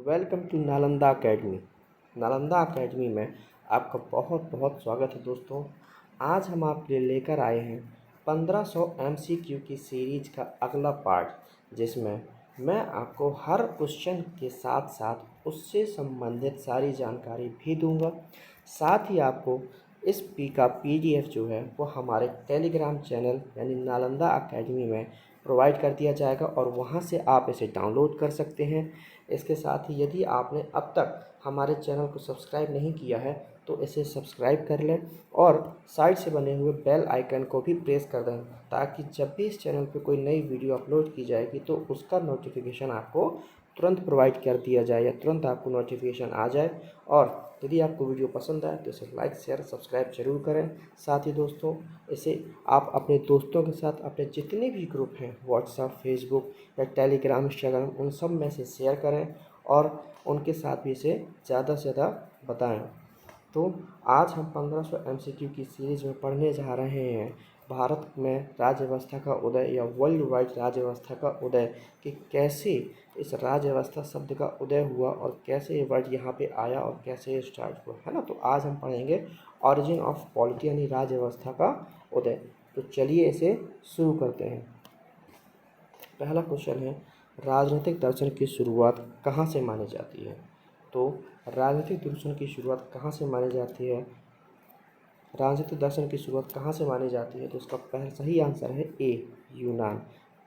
Welcome to Nalanda academy. Nalanda academy में आपका बहुत बहुत स्वागत है दोस्तों। आज हम आपके लिए लेकर आए हैं 1500 MCQ की सीरीज का अगला पार्ट, जिसमें मैं आपको हर क्वेश्चन के साथ साथ उससे संबंधित सारी जानकारी भी दूंगा। साथ ही आपको इस का PDF जो है वो हमारे टेलीग्राम चैनल यानी नालंदा अकेडमी में प्रोवाइड कर दिया जाएगा और वहां से आप इसे डाउनलोड कर सकते हैं। इसके साथ ही यदि आपने अब तक हमारे चैनल को सब्सक्राइब नहीं किया है तो इसे सब्सक्राइब कर लें और साइड से बने हुए बेल आइकन को भी प्रेस कर दें, ताकि जब भी इस चैनल पर कोई नई वीडियो अपलोड की जाएगी तो उसका नोटिफिकेशन आपको तुरंत प्रोवाइड कर दिया जाए या तुरंत आपको नोटिफिकेशन आ जाए। और यदि आपको वीडियो पसंद आए तो इसे लाइक शेयर सब्सक्राइब जरूर करें। साथ ही दोस्तों, इसे आप अपने दोस्तों के साथ अपने जितने भी ग्रुप हैं व्हाट्सएप, फेसबुक या टेलीग्राम, इंस्टाग्राम, उन सब में से शेयर करें और उनके साथ भी इसे ज़्यादा से ज़्यादा बताएं। तो आज हम 1500 MCQ की सीरीज़ में पढ़ने जा रहे हैं भारत में राज्य व्यवस्था का उदय या वर्ल्ड वाइड राज्य व्यवस्था का उदय, कि कैसे इस राज्य व्यवस्था शब्द का उदय हुआ और कैसे ये वर्ड यहाँ पे आया और कैसे ये स्टार्ट हुआ, है ना। तो आज हम पढ़ेंगे ऑरिजिन ऑफ पॉलिटी यानी राज्य व्यवस्था का उदय। तो चलिए इसे शुरू करते हैं। पहला क्वेश्चन है, राजनीतिक दर्शन की शुरुआत कहाँ से मानी जाती है। तो राजनीतिक दर्शन की शुरुआत कहाँ से मानी जाती है, राजनीतिक दर्शन की शुरुआत कहाँ से मानी जाती है, तो इसका पहला सही आंसर है ए, यूनान।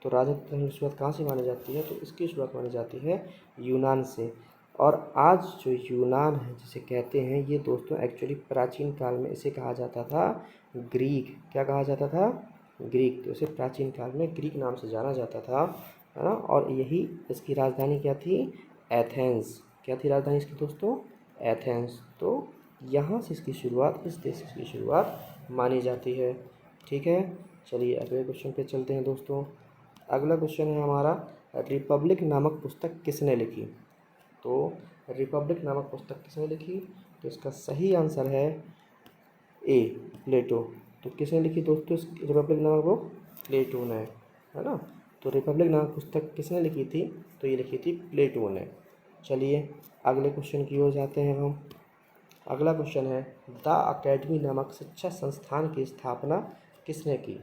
तो राजनीतिक दर्शन की शुरुआत कहाँ से मानी जाती है, तो इसकी शुरुआत मानी जाती है यूनान से। और आज जो यूनान है जिसे कहते हैं, ये दोस्तों एक्चुअली प्राचीन काल में इसे कहा जाता था ग्रीक। क्या कहा जाता था? ग्रीक। तो इसे प्राचीन काल में ग्रीक नाम से जाना जाता था, है ना। और यही इसकी राजधानी क्या थी? एथेंस। क्या थी राजधानी इसकी दोस्तों? एथेंस। तो यहाँ से इसकी शुरुआत, इस देश से इसकी शुरुआत मानी जाती है। ठीक है, चलिए अगले क्वेश्चन पे चलते हैं दोस्तों। अगला क्वेश्चन है हमारा, रिपब्लिक नामक पुस्तक किसने लिखी। तो रिपब्लिक नामक पुस्तक किसने लिखी, तो इसका सही आंसर है ए, प्लेटो। तो किसने लिखी दोस्तों रिपब्लिक नामक बुक? प्लेटो ने, है ना। तो रिपब्लिक नामक पुस्तक किसने लिखी थी, तो ये लिखी थी प्लेटो ने। चलिए अगले क्वेश्चन की ओर जाते हैं हम। अगला क्वेश्चन है, द अकेडमी नामक शिक्षा संस्थान की स्थापना किसने की।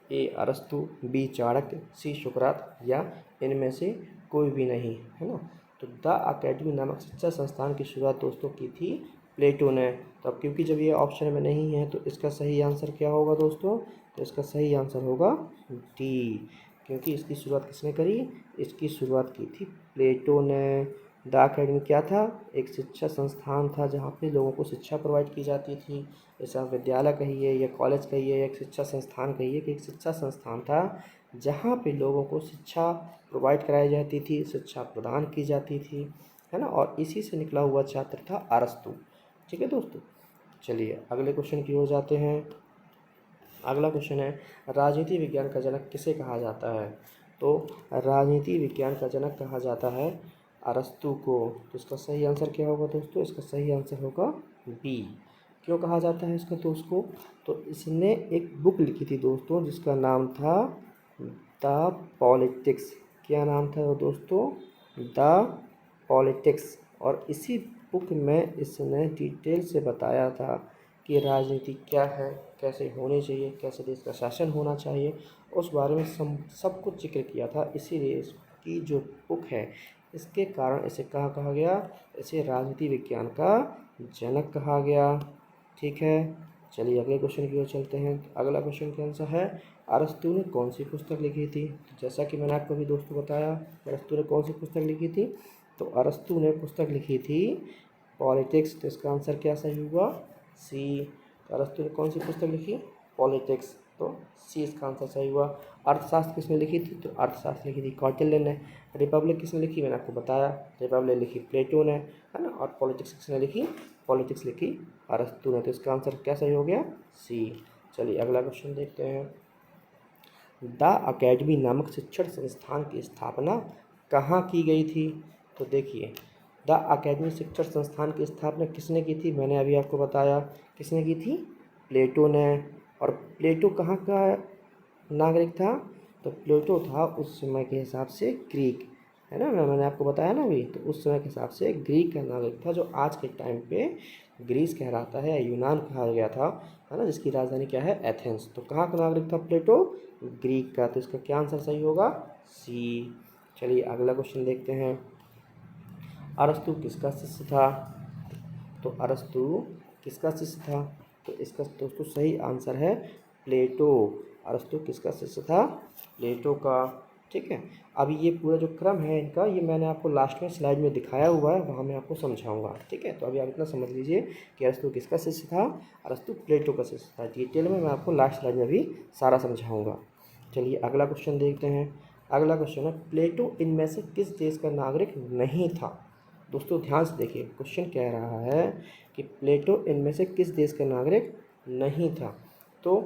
ए अरस्तु, बी चाणक्य, सी सुकरात या इनमें से कोई भी नहीं, है ना। तो द अकेडमी नामक शिक्षा संस्थान की शुरुआत दोस्तों की थी प्लेटो ने। तो अब क्योंकि जब ये ऑप्शन में नहीं है तो इसका सही आंसर क्या होगा दोस्तों, तो इसका सही आंसर होगा डी, क्योंकि इसकी शुरुआत किसने करी, इसकी शुरुआत की थी प्लेटो ने। द अकेडमी क्या था? एक शिक्षा संस्थान था जहाँ पे लोगों को शिक्षा प्रोवाइड की जाती थी। जैसे आप विद्यालय कहिए या कॉलेज कहिए या एक शिक्षा संस्थान कहिए, कि एक शिक्षा संस्थान था जहाँ पे लोगों को शिक्षा प्रोवाइड कराई जाती थी, शिक्षा प्रदान की जाती थी, है ना। और इसी से निकला हुआ छात्र था अरस्तु। ठीक है दोस्तों, चलिए अगले क्वेश्चन की ओर जाते हैं। अगला क्वेश्चन है, राजनीति विज्ञान का जनक किसे कहा जाता है। तो राजनीति विज्ञान का जनक कहा जाता है अरस्तु को। तो इसका सही आंसर क्या होगा दोस्तों, इसका सही आंसर होगा बी। क्यों कहा जाता है इसका दोस्त को, तो इसने एक बुक लिखी थी दोस्तों जिसका नाम था द पॉलिटिक्स। क्या नाम था वो दोस्तों? The politics. और इसी बुक में इसने डिटेल से बताया था कि राजनीति क्या है, कैसे होनी चाहिए, कैसे देश का शासन होना चाहिए, उस बारे में सब कुछ जिक्र किया था। इसीलिए इसकी जो बुक है, इसके कारण इसे कहा गया, इसे राजनीति विज्ञान का जनक कहा गया। ठीक है, चलिए अगले क्वेश्चन की ओर चलते हैं। अगला क्वेश्चन का आंसर है, अरस्तु ने कौन सी पुस्तक लिखी थी। जैसा कि मैंने आपको भी दोस्तों बताया, अरस्तु ने कौन सी पुस्तक लिखी थी, तो अरस्तु ने पुस्तक लिखी थी पॉलिटिक्स। तो इसका आंसर क्या सही हुआ? सी। तो अरस्तु ने कौन सी पुस्तक लिखी? पॉलिटिक्स। तो सी इसका आंसर सही हुआ। अर्थशास्त्र किसने लिखी थी, तो अर्थशास्त्र लिखी थी कौटिल्य ने। रिपब्लिक किसने लिखी, मैंने आपको बताया, रिपब्लिक लिखी प्लेटो ने, है ना। और पॉलिटिक्स किसने लिखी, पॉलिटिक्स लिखी अरस्तु ने। तो इसका आंसर क्या सही हो गया? सी। चलिए अगला क्वेश्चन देखते हैं। द अकेडमी नामक शिक्षण संस्थान की स्थापना कहाँ की गई थी। तो देखिए, द अकेडमी शिक्षण संस्थान की स्थापना किसने की थी, मैंने अभी आपको बताया किसने की थी, प्लेटो ने। और प्लेटो कहाँ का नागरिक था, तो प्लेटो था उस समय के हिसाब से ग्रीक, है ना, मैंने आपको बताया ना अभी। तो उस समय के हिसाब से ग्रीक का नागरिक था, जो आज के टाइम पे ग्रीस कहलाता है, यूनान कहा गया था, है ना, जिसकी राजधानी क्या है, एथेंस। तो कहाँ का नागरिक था प्लेटो, ग्रीक का। तो इसका क्या आंसर सही होगा, सी। चलिए अगला क्वेश्चन देखते हैं। अरस्तु किसका शिष्य था, तो अरस्तु किसका शिष्य था, तो इसका दोस्तों सही आंसर है प्लेटो। अरस्तु किसका शिष्य था, प्लेटो का। ठीक है, अभी ये पूरा जो क्रम है इनका, ये मैंने आपको लास्ट में स्लाइड में दिखाया हुआ है, वहाँ मैं आपको समझाऊंगा। ठीक है, तो अभी आप इतना समझ लीजिए कि अरस्तु किसका शिष्य था, अरस्तु प्लेटो का शिष्य था। डिटेल में मैं आपको लास्ट स्लाइड में भी सारा समझाऊंगा। चलिए अगला क्वेश्चन देखते हैं। अगला क्वेश्चन है, प्लेटो इनमें से किस देश का नागरिक नहीं था। दोस्तों ध्यान से देखिए, क्वेश्चन कह रहा है कि प्लेटो इनमें से किस देश का नागरिक नहीं था। तो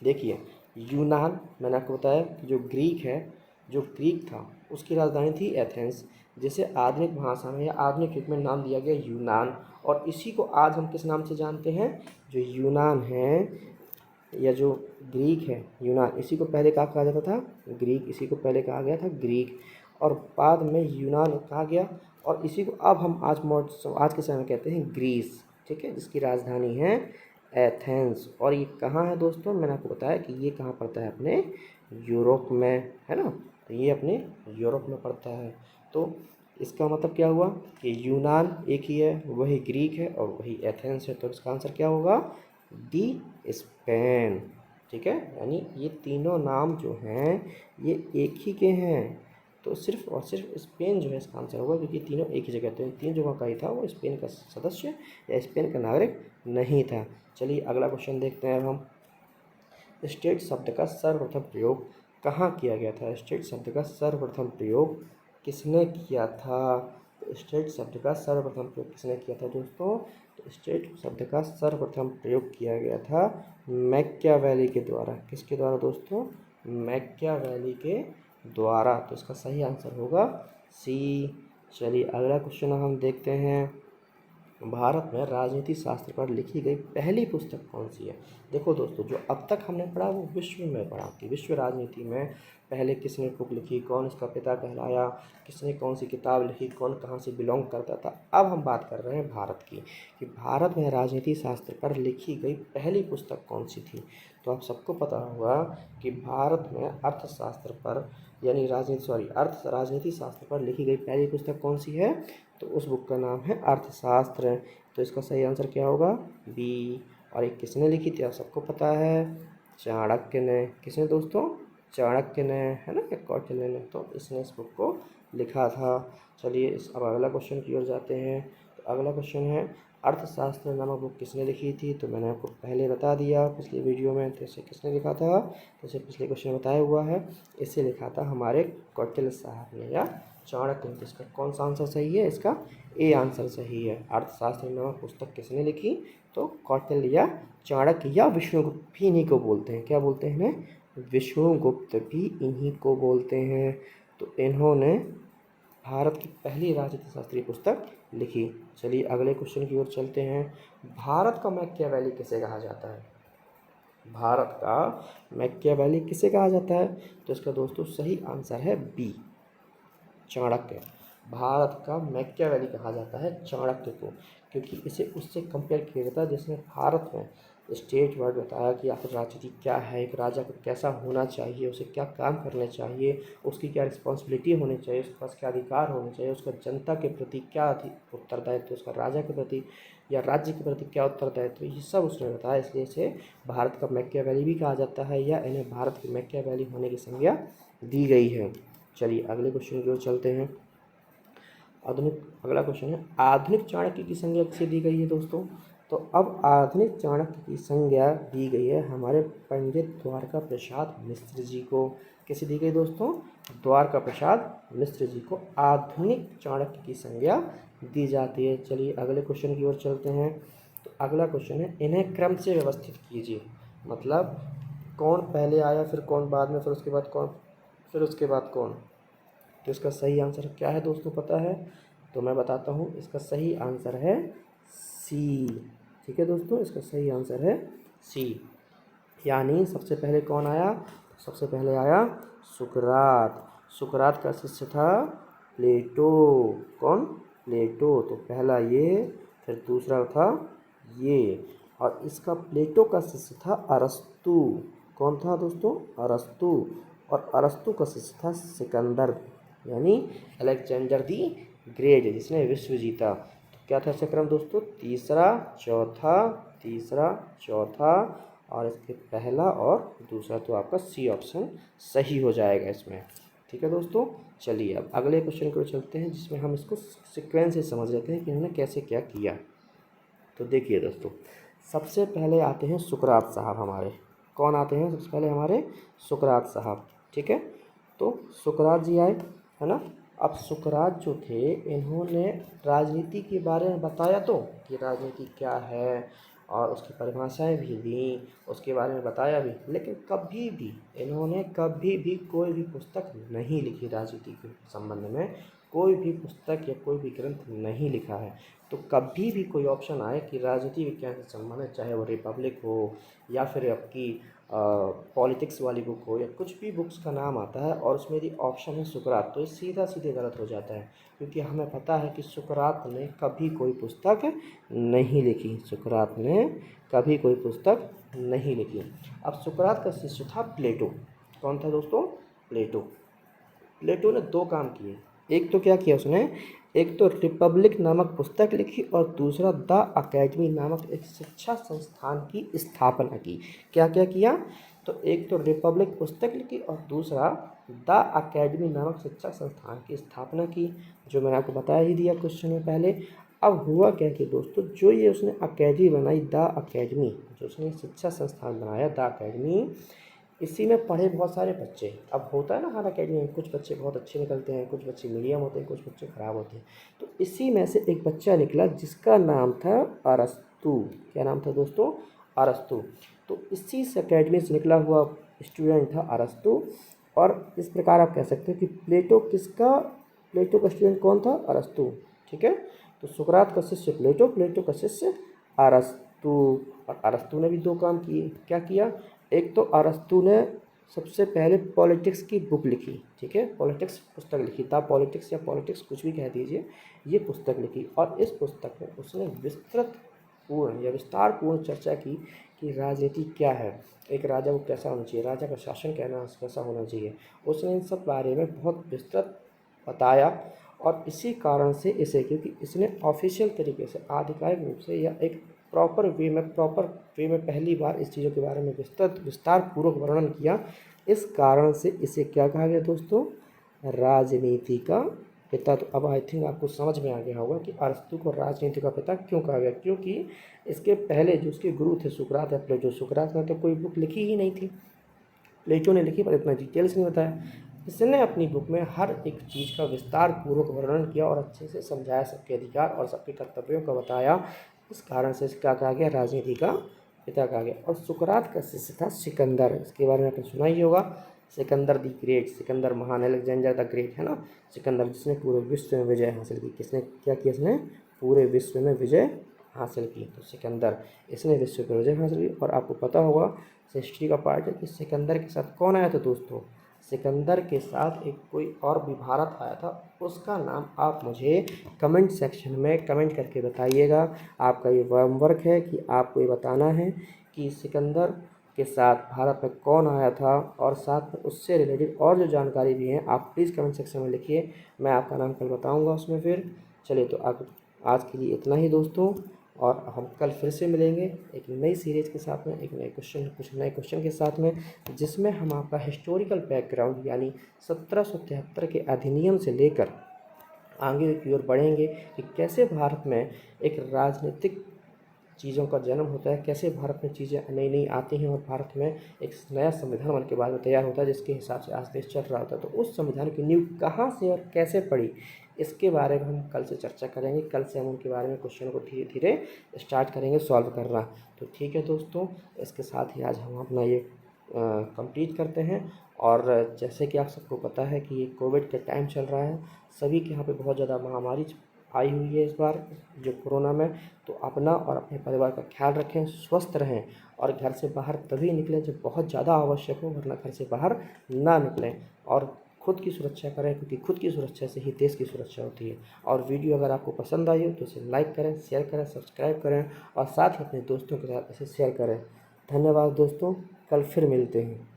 देखिए, यूनान, मैंने आपको बताया कि जो ग्रीक था उसकी राजधानी थी एथेंस, जिसे आधुनिक भाषा में या आधुनिक युग में नाम दिया गया यूनान। और इसी को आज हम किस नाम से जानते हैं, जो यूनान है या जो ग्रीक है यूनान, इसी को पहले क्या कहा जाता था, ग्रीक। इसी को पहले कहा गया था ग्रीक, और बाद में यूनान कहा गया, और इसी को अब हम आज के समय में कहते हैं ग्रीस। ठीक है, जिसकी राजधानी है एथेंस। और ये कहाँ है दोस्तों, मैंने आपको बताया कि ये कहाँ पड़ता है, अपने यूरोप में, है ना। तो ये अपने यूरोप में पड़ता है। तो इसका मतलब क्या हुआ कि यूनान एक ही है, वही ग्रीक है और वही एथेंस है। तो इसका आंसर क्या होगा, डी, स्पेन। ठीक है, यानी ये तीनों नाम जो हैं ये एक ही के हैं। तो सिर्फ और सिर्फ स्पेन जो है इसका आंसर होगा, क्योंकि तीनों एक ही जगह थे। तीन जगह का ही था, वो स्पेन का सदस्य या स्पेन का नागरिक नहीं था। चलिए अगला क्वेश्चन देखते हैं अब हम। स्टेट शब्द का सर्वप्रथम प्रयोग कहाँ किया गया था, स्टेट शब्द का सर्वप्रथम प्रयोग किसने किया था। तो स्टेट शब्द का सर्वप्रथम प्रयोग किसने किया था दोस्तों, तो स्टेट शब्द का सर्वप्रथम प्रयोग किया गया था मैकियावेली के द्वारा। किसके द्वारा दोस्तों, मैकियावेली के द्वारा। तो इसका सही आंसर होगा सी। चलिए अगला क्वेश्चन हम देखते हैं। भारत में राजनीति शास्त्र पर लिखी गई पहली पुस्तक कौन सी है। देखो दोस्तों, जो अब तक हमने पढ़ा वो विश्व में पढ़ा कि विश्व राजनीति में पहले किसने बुक लिखी, कौन इसका पिता कहलाया, किसने कौन सी किताब लिखी, कौन कहाँ से बिलोंग करता था। अब हम बात कर रहे हैं भारत की, कि भारत में राजनीति शास्त्र पर लिखी गई पहली पुस्तक कौन सी थी। तो आप सबको पता होगा कि भारत में अर्थशास्त्र पर यानी राजनीति शास्त्र पर लिखी गई पहली पुस्तक कौन सी है, तो उस बुक का नाम है अर्थशास्त्र। तो इसका सही आंसर क्या होगा, बी। और ये किसने लिखी थी, आप सबको पता है, चाणक्य ने। किसने दोस्तों, चाणक्य ने, है ना, या कौटिल्य ने। तो इसने इस बुक को लिखा था। चलिए अब अगला क्वेश्चन की ओर जाते हैं। तो अगला क्वेश्चन है, अर्थशास्त्र नामक बुक किसने लिखी थी। तो मैंने आपको पहले बता दिया पिछली वीडियो में। तो इसे किसने लिखा था, तो इसे पिछले क्वेश्चन में बताया हुआ है, इसे लिखा था हमारे कौटिल्य साहब ने या चाणक्य ने। तो इसका कौन सा आंसर सही है, इसका ए आंसर सही है। अर्थशास्त्र नामक पुस्तक किसने लिखी, तो कौटिल्य या चाणक्य या विष्णुगुप्त भी इन्हीं को बोलते हैं। क्या बोलते हैं इन्हें, विष्णुगुप्त भी इन्हीं को बोलते हैं। तो इन्होंने भारत की पहली राजनीति शास्त्रीय पुस्तक लिखी। चलिए अगले क्वेश्चन की ओर चलते हैं। भारत का मैकियावेली किसे कहा जाता है, भारत का मैकियावेली किसे कहा जाता है। तो इसका दोस्तों सही आंसर है बी, चाणक्य। भारत का मैकियावेली कहा जाता है चाणक्य को, क्योंकि इसे उससे कंपेयर किया जाता है जिसने भारत में स्टेट वर्ड बताया कि आखिर राजनीति क्या है, एक राजा को कैसा होना चाहिए, उसे क्या काम करने चाहिए, उसकी क्या रिस्पॉन्सिबिलिटी होनी चाहिए, उसके पास क्या अधिकार होने चाहिए, उसका जनता के प्रति क्या उत्तरदायित्व, उसका राजा के प्रति या राज्य के प्रति क्या उत्तरदायित्व, ये सब उसने बताया। इसलिए इसे भारत का मैकियावेली भी कहा जाता है, या इन्हें भारत की मैकियावेली होने की संज्ञा दी गई है। चलिए अगले क्वेश्चन की ओर चलते हैं। अगला क्वेश्चन है, आधुनिक चाणक्य की संज्ञा किसे दी गई है दोस्तों। तो अब आधुनिक चाणक्य की संज्ञा दी गई है हमारे पंडित द्वारका प्रसाद मिश्र जी को। किसे दी गई दोस्तों, द्वारका प्रसाद मिश्र जी को आधुनिक चाणक्य की संज्ञा दी जाती है। चलिए अगले क्वेश्चन की ओर चलते हैं। तो अगला क्वेश्चन है, इन्हें क्रम से व्यवस्थित कीजिए। मतलब कौन पहले आया, फिर कौन बाद में, फिर उसके बाद कौन, फिर उसके बाद कौन। तो इसका सही आंसर क्या है दोस्तों, पता है, तो मैं बताता हूँ। इसका सही आंसर है सी। ठीक है दोस्तों, इसका सही आंसर है सी। यानी सबसे पहले कौन आया, सबसे पहले आया सुकरात। सुकरात का शिष्य था प्लेटो। कौन? प्लेटो। तो पहला ये, फिर दूसरा था ये। और इसका प्लेटो का शिष्य था अरस्तु। कौन था दोस्तों? अरस्तु। और अरस्तु का शिष्य था सिकंदर, यानी अलेक्जेंडर दी ग्रेट, जिसने विश्व जीता। तो क्या था इसका क्रम दोस्तों? तीसरा चौथा, तीसरा चौथा, और इसके पहला और दूसरा। तो आपका सी ऑप्शन सही हो जाएगा इसमें। ठीक है दोस्तों, चलिए अब अगले क्वेश्चन की ओर चलते हैं, जिसमें हम इसको सीक्वेंस से समझ लेते हैं कि उन्होंने कैसे क्या किया। तो देखिए दोस्तों, सबसे पहले आते हैं सुकरात साहब हमारे। कौन आते हैं सबसे पहले? हमारे सुकरात साहब। ठीक है, तो सुकरात जी आए, है ना। अब सुकरात जो थे, इन्होंने राजनीति के बारे में बताया तो कि राजनीति क्या है, और उसकी परिभाषाएं भी दी, उसके बारे में बताया भी। लेकिन कभी भी कोई भी पुस्तक नहीं लिखी राजनीति के संबंध में। कोई भी पुस्तक या कोई भी ग्रंथ नहीं लिखा है। तो कभी भी कोई ऑप्शन आए कि राजनीति विज्ञान से संबंधित, चाहे वो रिपब्लिक हो या फिर आपकी पॉलिटिक्स वाली बुक हो, या कुछ भी बुक्स का नाम आता है और उसमें यदि ऑप्शन है सुकरात, तो ये सीधा सीधे गलत हो जाता है। क्योंकि हमें पता है कि सुकरात ने कभी कोई पुस्तक नहीं लिखी। सुकरात ने कभी कोई पुस्तक नहीं लिखी। अब सुकरात का शिष्य था प्लेटो। कौन था दोस्तों? प्लेटो। प्लेटो ने दो काम किए। एक तो क्या किया उसने? एक तो रिपब्लिक नामक पुस्तक लिखी, और दूसरा द अकेडमी नामक एक शिक्षा संस्थान की स्थापना की। क्या क्या किया? तो एक तो रिपब्लिक पुस्तक लिखी, और दूसरा द अकेडमी नामक शिक्षा संस्थान की स्थापना की, जो मैंने आपको बताया ही दिया क्वेश्चन में पहले। अब हुआ क्या कि दोस्तों, जो ये उसने अकेडमी बनाई, द अकेडमी, जो उसने शिक्षा संस्थान बनाया द अकेडमी, इसी में पढ़े बहुत सारे बच्चे। अब होता है ना हर अकेडमी में, कुछ बच्चे बहुत अच्छे निकलते हैं, कुछ बच्चे मीडियम होते हैं, कुछ बच्चे ख़राब होते हैं। तो इसी में से एक बच्चा निकला जिसका नाम था अरस्तु। क्या नाम था दोस्तों? अरस्तु। तो इसी से अकेडमी से निकला हुआ स्टूडेंट था अरस्तु। और इस प्रकार आप कह सकते हो कि प्लेटो का स्टूडेंट कौन था? अरस्तु। ठीक है, तो सुकरात का शिष्य प्लेटो, प्लेटो का शिष्य अरस्तु। और अरस्तु ने भी दो काम किए। क्या किया? एक तो अरस्तु ने सबसे पहले पॉलिटिक्स की बुक लिखी। ठीक है, पॉलिटिक्स पुस्तक लिखी, द पॉलिटिक्स या पॉलिटिक्स कुछ भी कह दीजिए, ये पुस्तक लिखी। और इस पुस्तक में उसने विस्तारपूर्ण चर्चा की कि राजनीति क्या है, एक राजा को कैसा होना चाहिए, राजा का शासन कैसा होना चाहिए। उसने इन सब बारे में बहुत विस्तृत बताया। और इसी कारण से इसे, क्योंकि इसने ऑफिशियल तरीके से, आधिकारिक रूप से, या एक प्रॉपर वे में पहली बार इस चीज़ों के बारे में विस्तारपूर्वक वर्णन किया। इस कारण से इसे क्या कहा गया दोस्तों? राजनीति का पिता। तो अब आई थिंक आपको समझ में आ गया होगा कि अरस्तु को राजनीति का पिता क्यों कहा गया। क्योंकि इसके पहले जो उसके गुरु थे सुकरात या प्लेटो, सुकरात ने तो कोई बुक लिखी ही नहीं थी, प्लेटो ने लिखी, पर इतना डिटेल्स नहीं बताया। इसने अपनी बुक में हर एक चीज़ का विस्तार पूर्वक वर्णन किया और अच्छे से समझाया, सबके अधिकार और सबके कर्तव्यों का बताया। इस कारण से क्या कहा गया? राजनीति का पिता कहा गया। और सुकरात का शिष्य था सिकंदर। इसके बारे में आपने सुना ही होगा, सिकंदर द ग्रेट, सिकंदर महान, अलेक्जेंडर द ग्रेट, है ना। सिकंदर जिसने पूरे विश्व में विजय हासिल की। किसने क्या किया? इसने पूरे विश्व में विजय हासिल की। तो सिकंदर, इसने विश्व पर विजय हासिल की। और आपको पता होगा, हिस्ट्री का पार्ट है, कि सिकंदर के साथ कौन आया था दोस्तों? सिकंदर के साथ एक कोई और भी भारत आया था, उसका नाम आप मुझे कमेंट सेक्शन में कमेंट करके बताइएगा। आपका ये होमवर्क है कि आपको ये बताना है कि सिकंदर के साथ भारत में कौन आया था, और साथ में उससे रिलेटेड और जो जानकारी भी है आप प्लीज़ कमेंट सेक्शन में लिखिए। मैं आपका नाम कल बताऊँगा उसमें फिर। चलिए, तो आज के लिए इतना ही दोस्तों, और हम कल फिर से मिलेंगे एक नई सीरीज़ के साथ में, कुछ नए क्वेश्चन के साथ में, जिसमें हम आपका हिस्टोरिकल बैकग्राउंड, यानी 1773 के अधिनियम से लेकर आगे की ओर बढ़ेंगे कि कैसे भारत में एक राजनीतिक चीज़ों का जन्म होता है, कैसे भारत में चीज़ें नई नई आती हैं, और भारत में एक नया संविधान बन के बाद में तैयार होता है, जिसके हिसाब से आज देश चल रहा होता है। तो उस संविधान की नींव कहाँ से और कैसे पड़ी, इसके बारे में हम कल से चर्चा करेंगे। कल से हम उनके बारे में क्वेश्चन को धीरे धीरे स्टार्ट करेंगे सॉल्व करना। तो ठीक है दोस्तों, इसके साथ ही आज हम अपना ये कंप्लीट करते हैं। और जैसे कि आप सबको पता है कि ये कोविड का टाइम चल रहा है, सभी के यहाँ पे बहुत ज़्यादा महामारी आई हुई है इस बार, जो कोरोना में। तो अपना और अपने परिवार का ख्याल रखें, स्वस्थ रहें, और घर से बाहर तभी निकलें जब बहुत ज़्यादा आवश्यक हो, वरना घर से बाहर ना निकलें। और खुद की सुरक्षा करें, क्योंकि खुद की सुरक्षा से ही देश की सुरक्षा होती है। और वीडियो अगर आपको पसंद आई हो तो इसे लाइक करें, शेयर करें, सब्सक्राइब करें और साथ ही अपने दोस्तों के साथ इसे शेयर करें। धन्यवाद दोस्तों, कल फिर मिलते हैं।